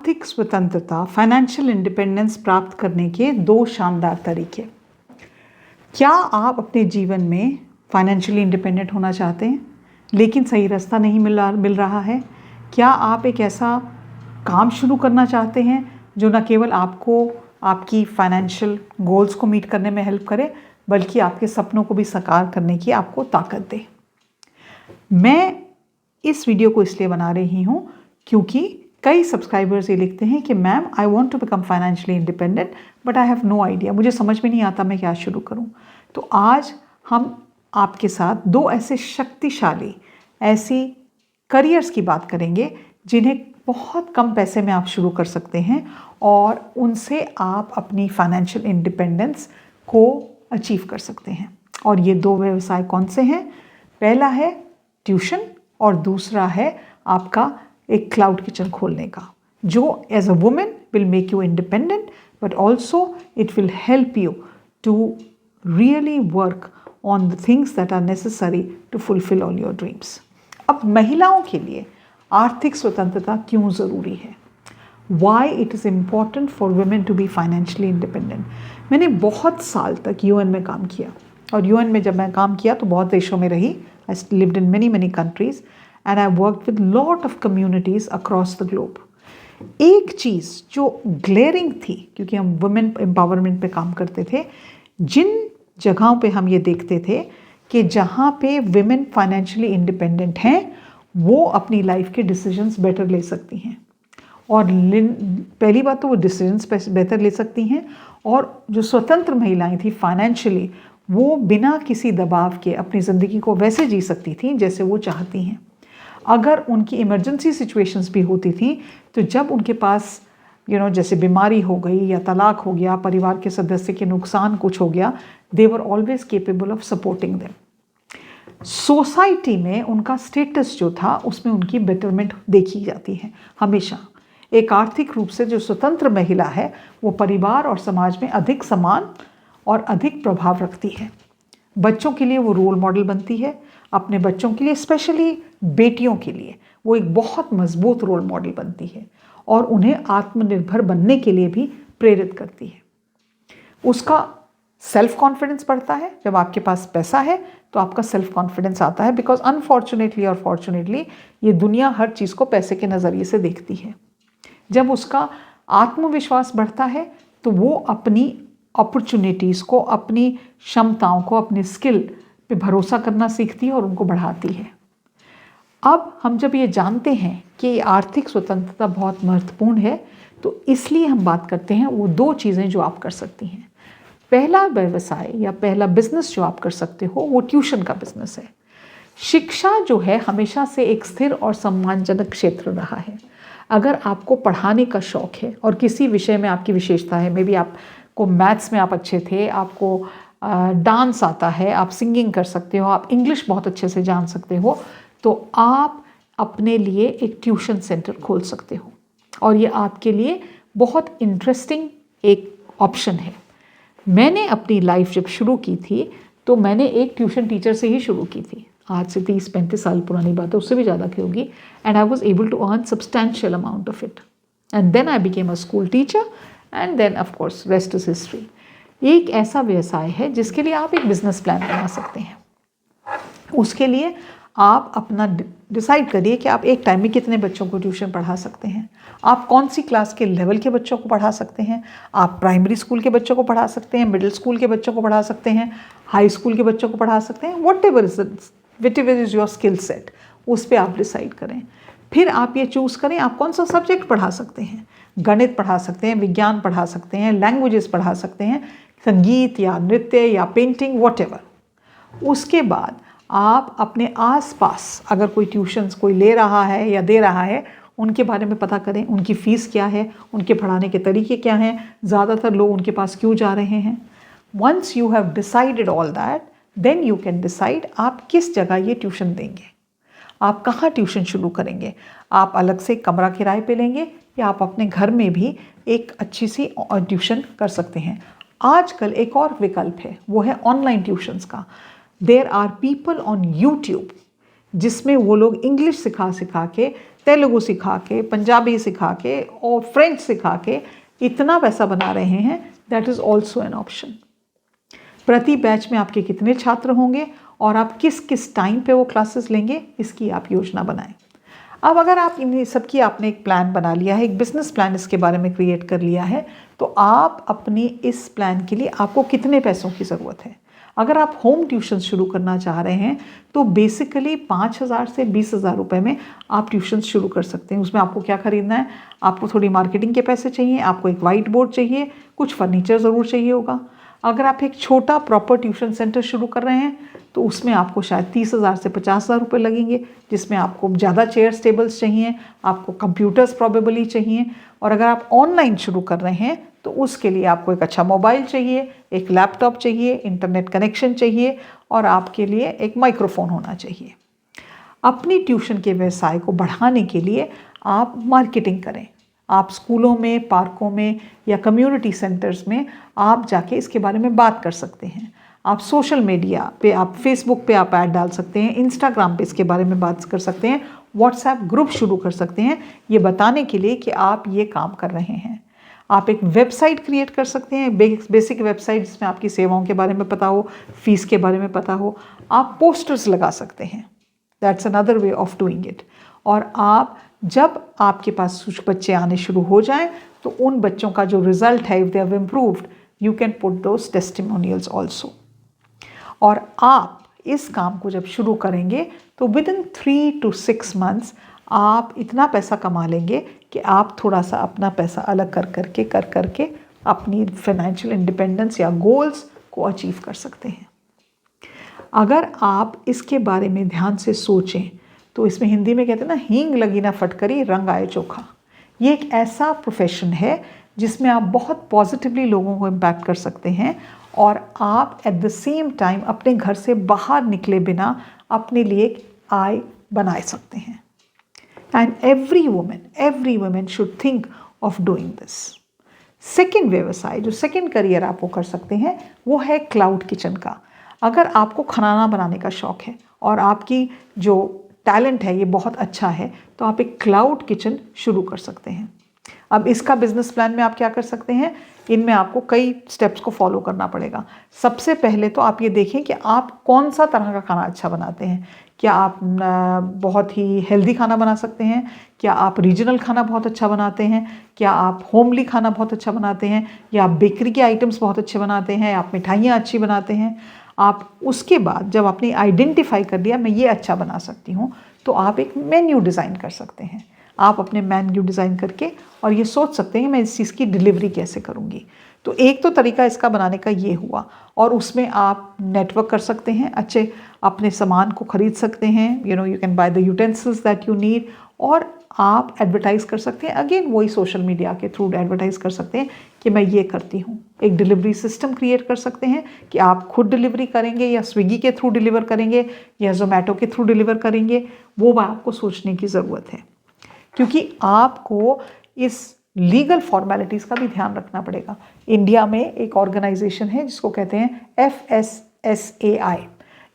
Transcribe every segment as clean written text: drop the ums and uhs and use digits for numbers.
आर्थिक स्वतंत्रता, financial independence प्राप्त करने के दो शानदार तरीके। क्या आप अपने जीवन में फाइनेंशियली इंडिपेंडेंट होना चाहते हैं लेकिन सही रास्ता नहीं मिल रहा है? क्या आप एक ऐसा काम शुरू करना चाहते हैं जो न केवल आपको आपकी फाइनेंशियल गोल्स को मीट करने में हेल्प करे बल्कि आपके सपनों को भी साकार करने की आपको ताकत दे? मैं इस वीडियो को इसलिए बना रही हूँ क्योंकि कई सब्सक्राइबर्स ये लिखते हैं कि ma'am I want to become financially independent but I have no idea, मुझे समझ में नहीं आता मैं क्या शुरू करूँ। तो आज हम आपके साथ दो ऐसे शक्तिशाली ऐसी करियर्स की बात करेंगे जिन्हें बहुत कम पैसे में आप शुरू कर सकते हैं और उनसे आप अपनी फाइनेंशियल इंडिपेंडेंस को अचीव कर सकते हैं। और ये दो व्यवसाय कौन से हैं? पहला है ट्यूशन और दूसरा है आपका एक क्लाउड किचन खोलने का, जो as a women will make you independent but also it will help you to really work on the things that are necessary to fulfil all your dreams. अब महिलाओं के लिए आर्थिक स्वतंत्रता क्यों ज़रूरी है? Why it is important for women to be financially independent? मैंने बहुत साल तक यूएन में काम किया और यूएन में जब मैं काम किया तो बहुत देशों में रही। I lived in many countries and I worked with lot of communities across the globe. एक चीज़ जो ग्लेयरिंग थी, क्योंकि हम वुमेन एम्पावरमेंट पे काम करते थे, जिन जगहों पे हम ये देखते थे कि जहाँ पे विमेन फाइनेंशियली इंडिपेंडेंट हैं वो अपनी लाइफ के डिसीजंस बेटर ले सकती हैं। और पहली बात तो वो डिसीजंस बेहतर ले सकती हैं और जो स्वतंत्र महिलाएं थी फाइनेंशियली, वो बिना किसी दबाव के अपनी ज़िंदगी को वैसे जी सकती थी जैसे वो चाहती हैं। अगर उनकी इमरजेंसी सिचुएशंस भी होती थी तो जब उनके पास जैसे बीमारी हो गई या तलाक हो गया, परिवार के सदस्य के नुकसान कुछ हो गया, they were always capable of supporting them. Society में उनका स्टेटस जो था उसमें उनकी बेटरमेंट देखी जाती है हमेशा। एक आर्थिक रूप से जो स्वतंत्र महिला है वो परिवार और समाज में अधिक समान और अधिक प्रभाव रखती है। बच्चों के लिए वो रोल मॉडल बनती है। अपने बच्चों के लिए, स्पेशली बेटियों के लिए, वो एक बहुत मजबूत रोल मॉडल बनती है और उन्हें आत्मनिर्भर बनने के लिए भी प्रेरित करती है। उसका सेल्फ कॉन्फिडेंस बढ़ता है। जब आपके पास पैसा है तो आपका सेल्फ कॉन्फिडेंस आता है, बिकॉज अनफॉर्चुनेटली और फॉर्चुनेटली ये दुनिया हर चीज़ को पैसे के नज़रिए से देखती है। जब उसका आत्मविश्वास बढ़ता है तो वो अपनी अपॉर्चुनिटीज़ को, अपनी क्षमताओं को, अपनी स्किल पे भरोसा करना सीखती है और उनको बढ़ाती है। अब हम जब ये जानते हैं कि आर्थिक स्वतंत्रता बहुत महत्वपूर्ण है तो इसलिए हम बात करते हैं वो दो चीज़ें जो आप कर सकती हैं। पहला व्यवसाय या पहला बिजनेस जो आप कर सकते हो वो ट्यूशन का बिजनेस है। शिक्षा जो है हमेशा से एक स्थिर और सम्मानजनक क्षेत्र रहा है। अगर आपको पढ़ाने का शौक़ है और किसी विषय में आपकी विशेषता है, मे बी आपको मैथ्स में आप अच्छे थे, आपको डांस आता है, आप सिंगिंग कर सकते हो, आप इंग्लिश बहुत अच्छे से जान सकते हो, तो आप अपने लिए एक ट्यूशन सेंटर खोल सकते हो और ये आपके लिए बहुत इंटरेस्टिंग एक ऑप्शन है। मैंने अपनी लाइफ जब शुरू की थी तो मैंने एक ट्यूशन टीचर से ही शुरू की थी। आज से 30-35 साल पुरानी बात है, उससे भी ज़्यादा की होगी। And I was able to earn substantial amount of it and then I became a school teacher and then of course rest is history. एक ऐसा व्यवसाय है जिसके लिए आप एक बिजनेस प्लान बना सकते हैं। उसके लिए आप अपना डिसाइड करिए कि आप एक टाइम में कितने बच्चों को ट्यूशन पढ़ा सकते हैं, आप कौन सी क्लास के लेवल के बच्चों को पढ़ा सकते हैं। आप प्राइमरी स्कूल के बच्चों को पढ़ा सकते हैं, मिडिल स्कूल के बच्चों को पढ़ा सकते हैं, हाई स्कूल के बच्चों को पढ़ा सकते हैं। What ever is your skill set, उस पर आप डिसाइड करें। फिर आप ये चूज़ करें आप कौन सा सब्जेक्ट पढ़ा सकते हैं। गणित पढ़ा सकते हैं, विज्ञान पढ़ा सकते हैं, लैंग्वेजेस पढ़ा सकते हैं, संगीत या नृत्य या पेंटिंग, व्हाटएवर। उसके बाद आप अपने आसपास अगर कोई ट्यूशन्स कोई ले रहा है या दे रहा है उनके बारे में पता करें, उनकी फ़ीस क्या है, उनके पढ़ाने के तरीके क्या हैं, ज़्यादातर लोग उनके पास क्यों जा रहे हैं। Once you have decided all that then you can decide आप किस जगह ये ट्यूशन देंगे, आप कहाँ ट्यूशन शुरू करेंगे। आप अलग से कमरा किराए पे लेंगे या आप अपने घर में भी एक अच्छी सी ट्यूशन कर सकते हैं। आजकल एक और विकल्प है, वो है ऑनलाइन ट्यूशन्स का। There are people on YouTube जिसमें वो लोग इंग्लिश सिखा के तेलुगु सिखा के, पंजाबी सिखा के और फ्रेंच सिखा के इतना पैसा बना रहे हैं, that is also an option. प्रति बैच में आपके कितने छात्र होंगे और आप किस किस टाइम पे वो क्लासेस लेंगे, इसकी आप योजना बनाएं। अब अगर आप इन सबकी आपने एक प्लान बना लिया है, एक बिजनेस प्लान इसके बारे में क्रिएट कर लिया है, तो आप अपनी इस प्लान के लिए आपको कितने पैसों की ज़रूरत है। अगर आप होम ट्यूशन शुरू करना चाह रहे हैं तो बेसिकली 5,000 से 20,000 रुपये में आप ट्यूशन शुरू कर सकते हैं। उसमें आपको क्या खरीदना है, आपको थोड़ी मार्केटिंग के पैसे चाहिए, आपको एक वाइट बोर्ड चाहिए, कुछ फर्नीचर ज़रूर चाहिए होगा। अगर आप एक छोटा प्रॉपर ट्यूशन सेंटर शुरू कर रहे हैं तो उसमें आपको शायद 30,000 से 50,000 रुपये लगेंगे, जिसमें आपको ज़्यादा चेयर्स टेबल्स चाहिए, आपको कंप्यूटर्स प्रॉबेबली चाहिए। और अगर आप ऑनलाइन शुरू कर रहे हैं तो उसके लिए आपको एक अच्छा मोबाइल चाहिए, एक लैपटॉप चाहिए, इंटरनेट कनेक्शन चाहिए और आपके लिए एक माइक्रोफोन होना चाहिए। अपनी ट्यूशन के व्यवसाय को बढ़ाने के लिए आप मार्केटिंग करें। आप स्कूलों में, पार्कों में या कम्युनिटी सेंटर्स में आप जाके इसके बारे में बात कर सकते हैं। आप सोशल मीडिया पे, आप फेसबुक पे आप ऐड डाल सकते हैं, इंस्टाग्राम पे इसके बारे में बात कर सकते हैं, व्हाट्सएप ग्रुप शुरू कर सकते हैं ये बताने के लिए कि आप ये काम कर रहे हैं। आप एक वेबसाइट क्रिएट कर सकते हैं, बेसिक वेबसाइट जिसमें आपकी सेवाओं के बारे में पता हो, फीस के बारे में पता हो। आप पोस्टर्स लगा सकते हैं, that's another way of doing it. और आप जब आपके पास कुछ बच्चे आने शुरू हो जाएं तो उन बच्चों का जो रिजल्ट है, if they have improved, you can put those testimonials also. और आप इस काम को जब शुरू करेंगे तो विद इन 3 to 6 months आप इतना पैसा कमा लेंगे कि आप थोड़ा सा अपना पैसा अलग कर करके अपनी फाइनेंशियल इंडिपेंडेंस या गोल्स को अचीव कर सकते हैं। अगर आप इसके बारे में ध्यान से सोचें तो इसमें हिंदी में कहते हैं ना, हींग लगी ना फटकरी रंग आए चोखा। ये एक ऐसा प्रोफेशन है जिसमें आप बहुत पॉजिटिवली लोगों को इम्पैक्ट कर सकते हैं और आप एट द सेम टाइम अपने घर से बाहर निकले बिना अपने लिए एक आय बना सकते हैं। And every women should think of doing this. Second व्यवसाय, जो सेकेंड करियर आप वो कर सकते हैं, वो है क्लाउड किचन का। अगर आपको खाना बनाने का शौक़ है और आपकी जो टैलेंट है ये बहुत अच्छा है तो आप एक क्लाउड किचन शुरू कर सकते हैं। अब इसका बिजनेस प्लान में आप क्या कर सकते हैं, इनमें आपको कई स्टेप्स को फॉलो करना पड़ेगा। सबसे पहले तो आप ये देखें कि आप कौन सा तरह का खाना अच्छा बनाते हैं। क्या आप बहुत ही हेल्दी खाना बना सकते हैं, क्या आप रीजनल खाना बहुत अच्छा बनाते हैं, क्या आप होमली खाना बहुत अच्छा बनाते हैं, या आप बेकरी के आइटम्स बहुत अच्छे बनाते हैं, आप मिठाइयाँ अच्छी बनाते हैं। आप उसके बाद जब आपने आइडेंटिफाई कर लिया मैं ये अच्छा बना सकती हूँ, तो आप एक मेन्यू डिज़ाइन कर सकते हैं। आप अपने मेन्यू डिज़ाइन करके और ये सोच सकते हैं मैं इस चीज़ की डिलीवरी कैसे करूँगी। तो एक तो तरीका इसका बनाने का ये हुआ, और उसमें आप नेटवर्क कर सकते हैं, अच्छे अपने सामान को ख़रीद सकते हैं, you can by the utensils that you need, और आप एडवर्टाइज़ कर सकते हैं। अगेन वही सोशल मीडिया के थ्रू एडवर्टाइज़ कर सकते हैं कि मैं ये करती हूँ। एक डिलीवरी सिस्टम क्रिएट कर सकते हैं कि आप खुद डिलीवरी करेंगे या स्विगी के थ्रू डिलीवर करेंगे या जोमेटो के थ्रू डिलीवर करेंगे, वो आपको सोचने की ज़रूरत है, क्योंकि आपको इस लीगल फॉर्मेलिटीज़ का भी ध्यान रखना पड़ेगा। इंडिया में एक ऑर्गेनाइजेशन है जिसको कहते हैं FSSAI।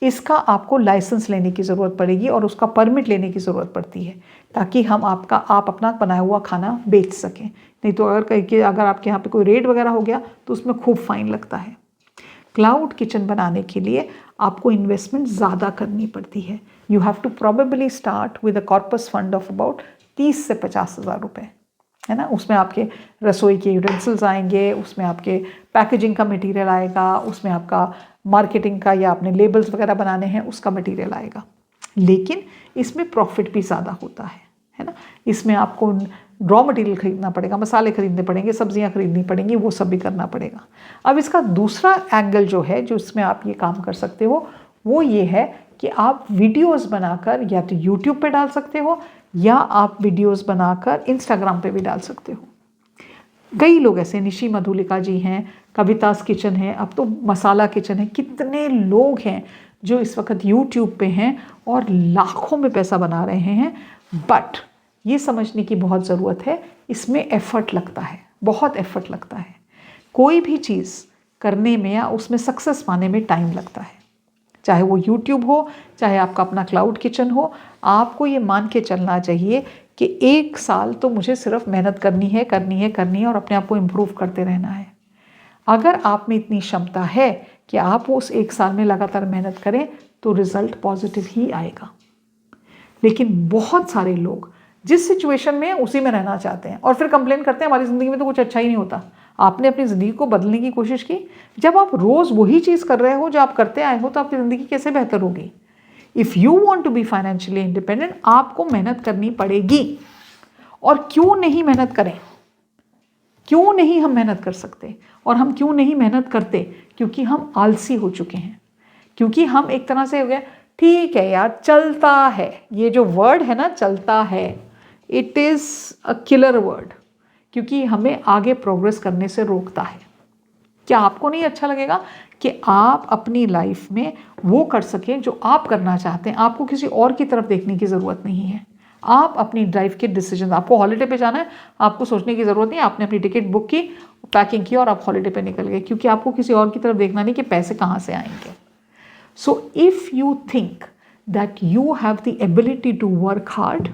इसका आपको लाइसेंस लेने की ज़रूरत पड़ेगी और उसका परमिट लेने की ज़रूरत पड़ती है, ताकि हम आप अपना बनाया हुआ खाना बेच सकें। नहीं तो अगर आपके यहाँ पे कोई रेड वगैरह हो गया तो उसमें खूब फाइन लगता है। क्लाउड किचन बनाने के लिए आपको इन्वेस्टमेंट ज़्यादा करनी पड़ती है। You have to probably start with a corpus fund of about 30 से 50,000 रुपये, है ना। उसमें आपके रसोई के यूटेंसिल्स आएंगे, उसमें आपके पैकेजिंग का मटेरियल आएगा, उसमें आपका मार्केटिंग का या अपने लेबल्स वगैरह बनाने हैं उसका मटेरियल आएगा। लेकिन इसमें प्रॉफिट भी ज़्यादा होता है ना। इसमें आपको रॉ मटेरियल खरीदना पड़ेगा, मसाले खरीदने पड़ेंगे, सब्जियां खरीदनी पड़ेंगी, वो सब भी करना पड़ेगा। अब इसका दूसरा एंगल जो है, जो इसमें आप ये काम कर सकते हो, वो ये है कि आप वीडियोस बनाकर या तो यूट्यूब पे डाल सकते हो या आप वीडियोस बनाकर इंस्टाग्राम पे भी डाल सकते हो। कई लोग ऐसे, निशी मधुलिका जी हैं, कवितास किचन है, अब तो मसाला किचन है, कितने लोग हैं जो इस वक्त यूट्यूब पे हैं और लाखों में पैसा बना रहे हैं। बट ये समझने की बहुत ज़रूरत है, इसमें एफ़र्ट लगता है, बहुत एफ़र्ट लगता है। कोई भी चीज़ करने में या उसमें सक्सेस पाने में टाइम लगता है, चाहे वो यूट्यूब हो, चाहे आपका अपना क्लाउड किचन हो। आपको ये मान के चलना चाहिए कि 1 साल तो मुझे सिर्फ मेहनत करनी है और अपने आप को इम्प्रूव करते रहना है। अगर आप में इतनी क्षमता है कि आप उस 1 साल में लगातार मेहनत करें तो रिजल्ट पॉजिटिव ही आएगा। लेकिन बहुत सारे लोग जिस सिचुएशन में उसी में रहना चाहते हैं और फिर कंप्लेन करते हैं हमारी ज़िंदगी में तो कुछ अच्छा ही नहीं होता। आपने अपनी ज़िंदगी को बदलने की कोशिश की? जब आप रोज़ वही चीज़ कर रहे हो जो आप करते आए हो तो आपकी ज़िंदगी कैसे बेहतर होगी? If you want to be financially independent, आपको मेहनत करनी पड़ेगी। और क्यों नहीं मेहनत करें? क्यों नहीं हम मेहनत कर सकते? और हम क्यों नहीं मेहनत करते? क्योंकि हम आलसी हो चुके हैं। क्योंकि हम एक तरह से हो गया ठीक है यार चलता है। ये जो वर्ड है ना चलता है, it is a killer word, क्योंकि हमें आगे प्रोग्रेस करने से रोकता है। क्या आपको नहीं अच्छा लगेगा कि आप अपनी लाइफ में वो कर सकें जो आप करना चाहते हैं? आपको किसी और की तरफ देखने की ज़रूरत नहीं है। आप अपनी ड्राइव के डिसीजन, आपको हॉलीडे पे जाना है, आपको सोचने की ज़रूरत नहीं। आपने अपनी टिकट बुक की, पैकिंग की और आप हॉलीडे पे निकल गए, क्योंकि आपको किसी और की तरफ देखना नहीं कि पैसे कहाँ से आएंगे। So if you think that you have the ability to work hard,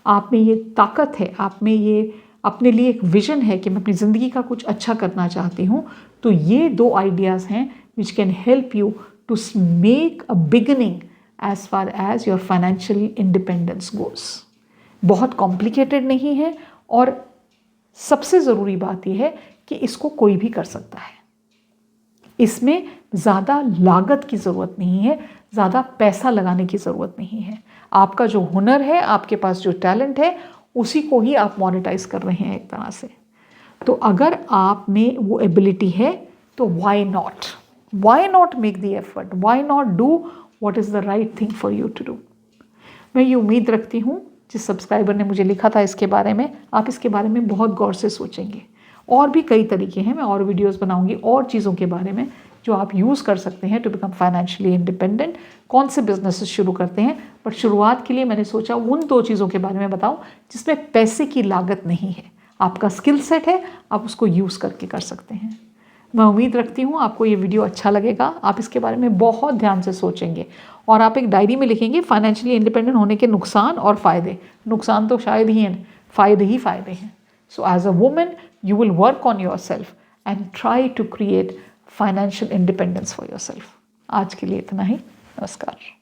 आप में ये ताकत है, आप में ये अपने लिए एक विजन है कि मैं अपनी ज़िंदगी का कुछ अच्छा करना चाहती हूँ, तो ये 2 आइडियाज़ हैं which can help you to make a beginning as far as your financial independence goes. बहुत कॉम्प्लिकेटेड नहीं है और सबसे ज़रूरी बात यह है कि इसको कोई भी कर सकता है। इसमें ज़्यादा लागत की ज़रूरत नहीं है, ज़्यादा पैसा लगाने की ज़रूरत नहीं है। आपका जो हुनर है, आपके पास जो टैलेंट है, उसी को ही आप मोनेटाइज कर रहे हैं एक तरह से। तो अगर आप में वो एबिलिटी है तो why not make the effort, why not do what is the right thing for you to do. मैं ये उम्मीद रखती हूँ जिस सब्सक्राइबर ने मुझे लिखा था इसके बारे में, आप इसके बारे में बहुत गौर से सोचेंगे। और भी कई तरीके हैं, मैं और वीडियोस बनाऊंगी और चीज़ों के बारे में जो आप यूज़ कर सकते हैं टू बिकम फाइनेंशियली इंडिपेंडेंट। कौन से बिजनेसेस शुरू करते हैं, बट शुरुआत के लिए मैंने सोचा उन 2 चीज़ों के बारे में बताऊं जिसमें पैसे की लागत नहीं है। आपका स्किल सेट है, आप उसको यूज़ करके कर सकते हैं। मैं उम्मीद रखती हूँ आपको ये वीडियो अच्छा लगेगा, आप इसके बारे में बहुत ध्यान से सोचेंगे और आप एक डायरी में लिखेंगे फाइनेंशियली इंडिपेंडेंट होने के नुकसान और फ़ायदे। नुकसान तो शायद ही हैं, फ़ायदे ही फ़ायदे हैं। So as a woman you will work on yourself and try to create financial independence for yourself. आज के लिए इतना ही। नमस्कार।